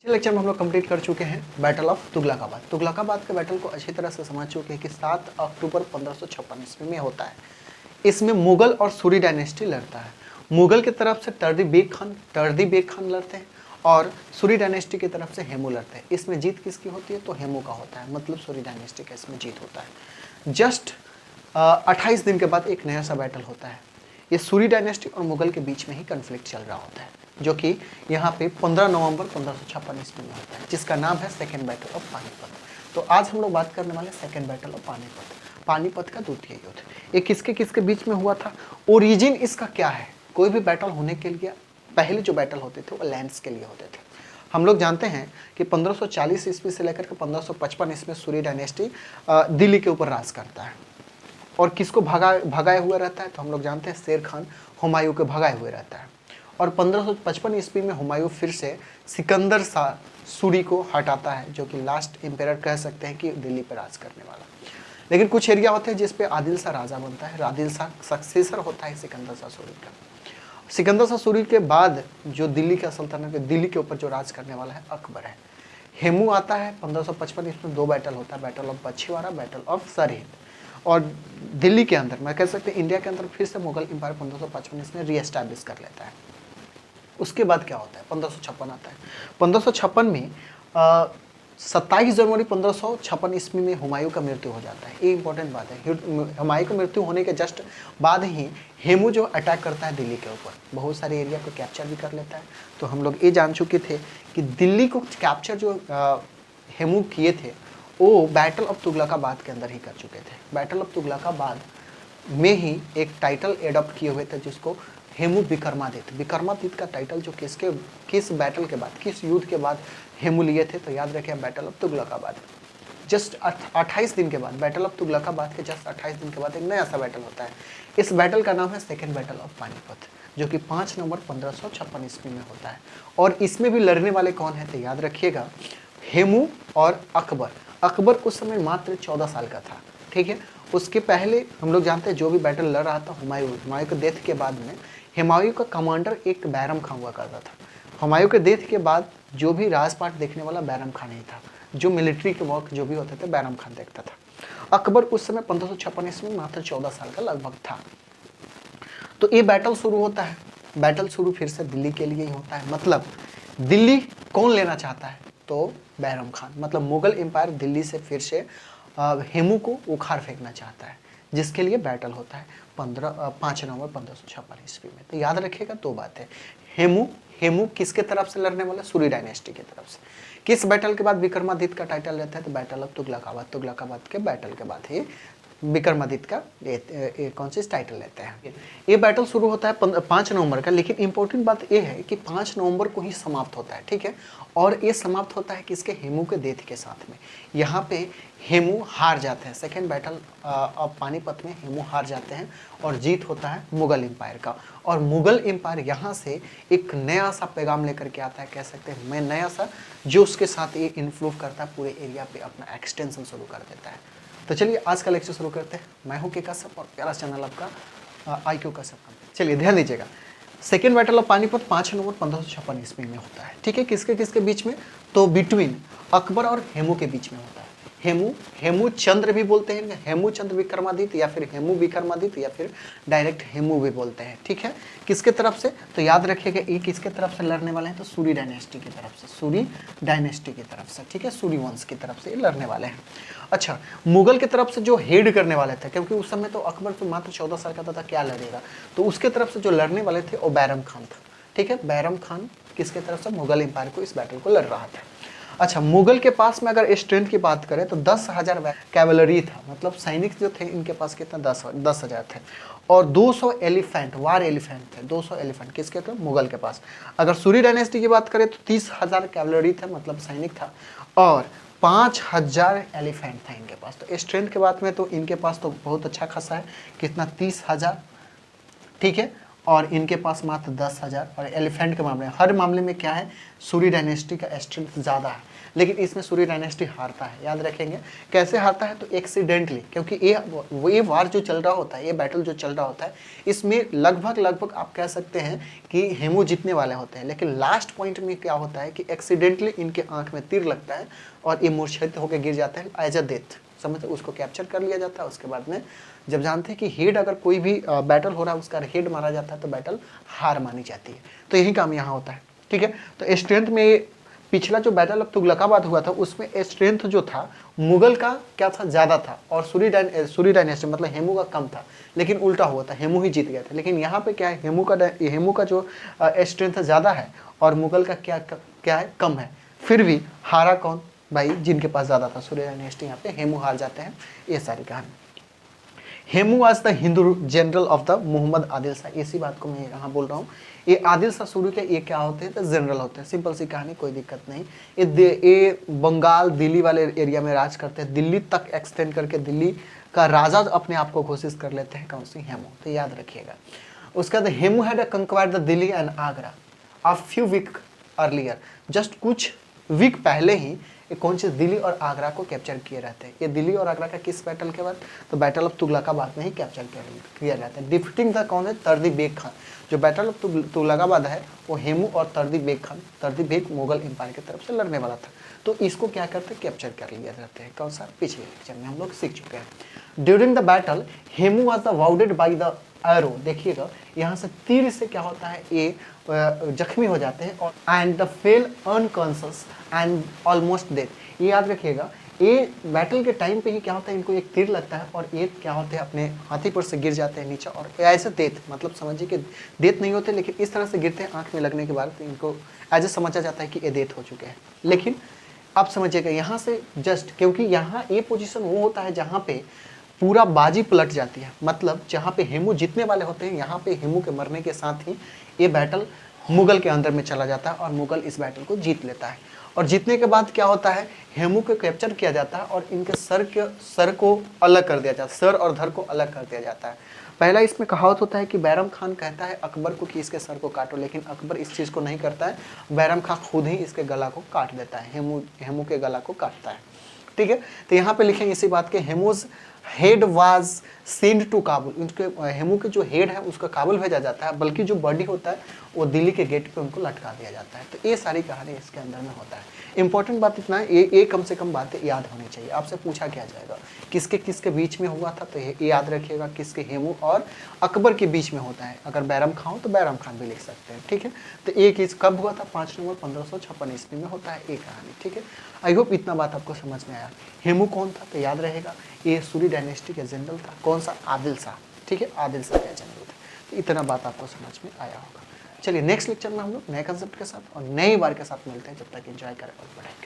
Lecture में हम लोग कंप्लीट कर चुके हैं बैटल ऑफ तुगलकाबाद। तुगलकाबाद के बैटल को अच्छी तरह से समझ चुके हैं कि 7 अक्टूबर 1556 ईस्वी में होता है। इसमें मुगल और सूरी डायनेस्टी लड़ता है। मुगल की तरफ से टर्दी बेग खान लड़ते हैं और सूरी डायनेस्टी की तरफ से हेमू लड़ते हैं। इसमें जीत किसकी होती है? तो हेमू का होता है, मतलब सूरी डायनेस्टी का इसमें जीत होता है। जस्ट 28 दिन के बाद एक नया सा बैटल होता है। ये सूरी डायनेस्टी और मुगल के बीच में ही कन्फ्लिक्ट चल रहा होता है, जो कि यहाँ पे 15 नवंबर 1556 ईस्वी में होता है, जिसका नाम है सेकेंड बैटल ऑफ पानीपत। तो आज हम लोग बात करने वाले second battle of Panipat, Panipat का द्वितीय युद्ध। ये किसके किसके बीच में हुआ था? ओरिजिन इसका क्या है? कोई भी बैटल होने के लिए पहले जो बैटल होते थे वो लैंड्स के लिए होते थे। हम लोग जानते हैं कि 1540 ईस्वी से लेकर के 1555 ईस्वी में सूरी डायनेस्टी दिल्ली के ऊपर राज करता है और किसको भगाए हुए रहता है? तो हम लोग जानते हैं शेर खान हुमायूं के भगाए हुए रहता है। और 1555 ईस्वी में हुमायूं फिर से सिकंदर शाह सूरी को हटाता है, जो कि लास्ट एम्पेरर कह सकते हैं कि दिल्ली पर राज करने वाला। लेकिन कुछ एरिया होते हैं जिस पे आदिल शाह राजा बनता है, आदिल शाह सक्सेसर होता है सिकंदर शाह सूरी का। सिकंदर शाह सूरी के बाद जो दिल्ली का सल्तनत, दिल्ली के ऊपर जो राज करने वाला है अकबर है। हेमू आता है 1555 ईस्वी में। दो बैटल होता है, battle of Bachhiwara, battle of Sirhind. और दिल्ली के अंदर, मैं कह सकते हैं इंडिया के अंदर, फिर से मुगल एम्पायर 1555 ईस्वी में रीएस्टैब्लिश कर लेता है। उसके बाद क्या होता है? 1556 आता है। 1556 में 27 जनवरी 1556 ईस्वी में हुमायूं का मृत्यु हो जाता है। ये इंपॉर्टेंट बात है। हुमायूं का मृत्यु होने के जस्ट बाद ही हेमू जो अटैक करता है दिल्ली के ऊपर, बहुत सारे एरिया को कैप्चर भी कर लेता है। तो हम लोग ये जान चुके थे कि दिल्ली को कैप्चर जो हेमू किए थे वो बैटल ऑफ तुगलकाबाद के अंदर ही कर चुके थे। बैटल ऑफ तुगलकाबाद में ही एक टाइटल एडॉप्ट किए हुए थे जिसको हेमू विक्रमादित्य। विक्रमादित्य का टाइटल जो किस बैटल के बाद, किस युद्ध के बाद हेमू लिए थे? तो याद रखें, बैटल ऑफ तुगलकाबाद। जस्ट 28 दिन के बाद, बैटल ऑफ तुगलकाबाद के जस्ट 28 दिन के बाद एक नया सा बैटल होता है। इस बैटल का नाम है सेकेंड बैटल ऑफ पानीपत, जो कि 5 नवंबर 1556 ईस्वी में होता है। और इसमें भी लड़ने वाले कौन है? तो याद रखिएगा, हेमू और अकबर। अकबर उस समय मात्र 14 साल का था, ठीक है। उसके पहले हम लोग जानते हैं जो भी बैटल लड़ रहा था हुमायूं के डेथ के बाद में, हुमायूं का कमांडर एक बैरम खान हुआ करता था। हुमायूं के डेथ के बाद जो भी राजपाट देखने वाला बैरम खान ही था, जो मिलिट्री के वर्क जो भी होते थे बैरम खान देखता था। अकबर उस समय 1556 ईस्वी में मात्र 14 साल का लगभग था। तो ये बैटल शुरू होता है। बैटल शुरू फिर से दिल्ली के लिए ही होता है। मतलब दिल्ली कौन लेना चाहता है? तो बैरम खान, मतलब मुगल एम्पायर दिल्ली से फिर से हेमू को उखाड़ फेंकना चाहता है, जिसके लिए बैटल होता है 5 नवंबर 1556 ईस्वी में। तो याद रखिएगा दो बातें। हेमू किसके तरफ से लड़ने वाला? सूरी डायनेस्टी की तरफ से। किस बैटल के बाद विक्रमादित्य का टाइटल लेता है? तो बैटल ऑफ तुगलकाबाद। तुगलकाबाद के बैटल के बाद ही विक्रमादित्य का कौन सी टाइटल लेते हैं। ये बैटल शुरू होता है 5 नवंबर का। लेकिन इंपॉर्टेंट बात ये है कि 5 नवंबर को ही समाप्त होता है, ठीक है। और ये समाप्त होता है किसके? हेमू के डेथ के साथ में। यहाँ पे हेमू हार जाते हैं। सेकेंड बैटल ऑफ पानीपत में हेमू हार जाते हैं और जीत होता है मुगल एम्पायर का। और मुगल एम्पायर यहाँ से एक नया सा पैगाम लेकर के आता है, कह सकते हैं मैं नया सा, जो उसके साथ ये इन्फ्लुएंस करता है, पूरे एरिया पे अपना एक्सटेंशन शुरू कर देता है। तो चलिए आज का लेक्चर शुरू करते हैं। मैं हूं के कश्यप और प्यारा चैनल आपका IQ कश्यप। चलिए ध्यान दीजिएगा। सेकेंड बैटल ऑफ पानीपत 5 नवंबर 1556 ईस्वी में होता है, ठीक है। किसके किसके बीच में? तो बिटवीन अकबर और हेमू के बीच में होता है। हेमू चंद्र भी बोलते हैं, हेमू चंद्र विक्रमादित्य, या फिर हेमू विक्रमादित्य, या फिर डायरेक्ट हेमू भी बोलते हैं, ठीक है। किसके तरफ से? तो याद रखिएगा ये किसके तरफ से लड़ने वाले हैं? तो सूरी डायनेस्टी की तरफ से, सूरी डायनेस्टी की तरफ से, ठीक है। सूरी वंश की तरफ से ये लड़ने वाले हैं। अच्छा, मुगल की तरफ से जो हेड करने वाले थे, क्योंकि उस समय तो अकबर तो मात्र 14 साल का था, क्या लड़ेगा, तो उसके तरफ से जो लड़ने वाले थे वो बैरम खान था, ठीक है। बैरम खान किसके तरफ से? मुगल एम्पायर को इस बैटल को लड़ रहा था। अच्छा, मुगल के पास में अगर स्ट्रेंथ की बात करें तो 10,000 कैवलरी था, मतलब सैनिक जो थे इनके पास कितना 10,000 थे। और 200 एलिफेंट, वार एलिफेंट थे, 200 एलिफेंट किसके थे? मुगल के पास। अगर सूरी डायनेस्टी की बात करें तो 30,000 कैवलरी था, मतलब सैनिक था, और 5,000 एलिफेंट था इनके पास। तो स्ट्रेंथ के बात में तो इनके पास तो बहुत अच्छा खासा है, कितना 30,000, ठीक है। और इनके पास मात्र 10,000। और एलिफेंट के मामले में, हर मामले में क्या है, सूर्य डायनेस्टी का स्ट्रेंथ ज़्यादा है, लेकिन इसमें सूर्य डायनेस्टी हारता है। याद रखेंगे कैसे हारता है, तो एक्सीडेंटली, क्योंकि ये वार जो चल रहा होता है, ये बैटल जो चल रहा होता है, इसमें लगभग आप कह सकते हैं कि हेमू जीतने वाले होते हैं, लेकिन लास्ट पॉइंट में क्या होता है कि एक्सीडेंटली इनके आंख में तीर लगता है और ये मूर्छित होकर गिर जाता है एज अ डेथ, समझते, उसको कैप्चर कर लिया जाता है। उसके बाद में जब जानते हैं कि हेड, अगर कोई भी बैटल हो रहा है उसका हेड मारा जाता है तो बैटल हार मानी जाती है। तो यही काम यहाँ होता है, ठीक है। तो स्ट्रेंथ में पिछला जो बैटल ऑफ तुगलकाबाद हुआ था उसमें स्ट्रेंथ जो था मुगल का क्या था, ज़्यादा था, और सूर्य डायनेस्टी मतलब हेमू का कम था, लेकिन उल्टा हुआ था, हेमू ही जीत गया था। लेकिन यहाँ पे क्या है, हेमू का जो स्ट्रेंथ ज़्यादा है और मुगल का क्या है, कम है। फिर भी हारा कौन भाई, जिनके पास ज़्यादा था, सूर्य डायनेस्टी, यहाँ पे हेमू हार जाते हैं। ये सारी कहानी। Hemu was the Hindu general of the Mohammad Adil Shah, इसी बात को मैं यहाँ बोल रहा हूँ। ये आदिल शाह शुरू के ये क्या होते हैं, तो जनरल होते हैं, सिंपल सी कहानी, कोई दिक्कत नहीं। ये बंगाल दिल्ली वाले एरिया में राज करते हैं, दिल्ली तक एक्सटेंड करके दिल्ली का राजा अपने आप को घोषित कर लेते हैं, कौन सी, हेमू। तो याद रखिएगा। उसके बाद Hemu had conquered the Delhi and Agra a few week earlier, just कुछ वीक पहले ही ये कौन सी, दिल्ली और आगरा को कैप्चर किए रहते हैं। ये दिल्ली और आगरा का किस बैटल के बाद, तो बैटल ऑफ तुगलकाबाद में ही कैप्चर किया जाता है। डिफीटिंग द कौन है, तर्दी बेग खान। जो बैटल ऑफ तुगलकाबाद है वो हेमू और तर्दी बेग खान, तर्दी बेग मुगल एम्पायर की तरफ से लड़ने वाला था, तो इसको क्या करते हैं, कैप्चर कर लिया जाते हैं। कौन सा, पिछले लेक्चर में हम लोग सीख चुके हैं। During the battle Hemu was the wounded by the arrow, देखिएगा यहाँ से तीर से क्या होता है, ये जख्मी हो जाते हैं, और and the fail unconscious and almost death. ये याद रखिएगा, ये बैटल के टाइम पे ही क्या होता है, इनको एक तीर लगता है और ये क्या होते हैं, अपने हाथी पर से गिर जाते हैं नीचे, और ऐसे डेथ, मतलब समझिए कि डेथ नहीं होते, लेकिन इस तरह से गिरते हैं आंख में लगने के बाद, तो इनको एज ए समझा जाता है कि ये डेथ हो चुके हैं। लेकिन आप समझिएगा यहाँ से जस्ट, क्योंकि यहाँ ये पोजीशन वो होता है जहाँ पे पूरा बाजी पलट जाती है, मतलब जहाँ पे हेमू जीतने वाले होते हैं, यहाँ पे हेमू के मरने के साथ ही ये बैटल मुगल के अंदर में चला जाता है और मुगल इस बैटल को जीत लेता है। और जीतने के बाद क्या होता है, हेमू को कैप्चर किया जाता है और इनके सर को अलग कर दिया जाता है, सर और धड़ को अलग कर दिया जाता है। पहला इसमें कहावत होता है कि बैरम खान कहता है अकबर को कि इसके सर को काटो, लेकिन अकबर इस चीज़ को नहीं करता है, बैरम खान खुद ही इसके गला को काट देता है, हेमू के गला को काटता है, ठीक है। तो यहाँ पे लिखेंगे इसी बात के, Hemu's head was send to Kabul, उनके हेमू के जो हेड है उसका काबुल भेजा जाता है, बल्कि जो बॉडी होता है वो दिल्ली के गेट पे उनको लटका दिया जाता है। तो ये सारी कहानी इसके अंदर में होता है। इंपॉर्टेंट बात इतना है, ये कम से कम बातें याद होनी चाहिए। आपसे पूछा क्या जाएगा किसके किसके बीच में हुआ था, तो ये याद रखिएगा, किसके, हेमू और अकबर के बीच में होता है। अगर बैरम खान हो तो बैरम खान भी लिख सकते हैं, ठीक है। तो एक चीज़ कब हुआ था, 5 नवंबर 1556 ईस्वी में होता है ये कहानी, ठीक है। आई होप इतना बात आपको समझ में आया। हेमू कौन था, तो याद रहेगा ये सूरी डायनेस्टी का जनरल था, कौन सा, आदिल शाह, ठीक है, आदिल शाह का जनरल था। तो इतना बात आपको समझ में आया होगा। चलिए नेक्स्ट लेक्चर में हम लोग नए कंसेप्ट के साथ और नए बार के साथ मिलते हैं। जब तक एंजॉय करें और पढ़ाई करें।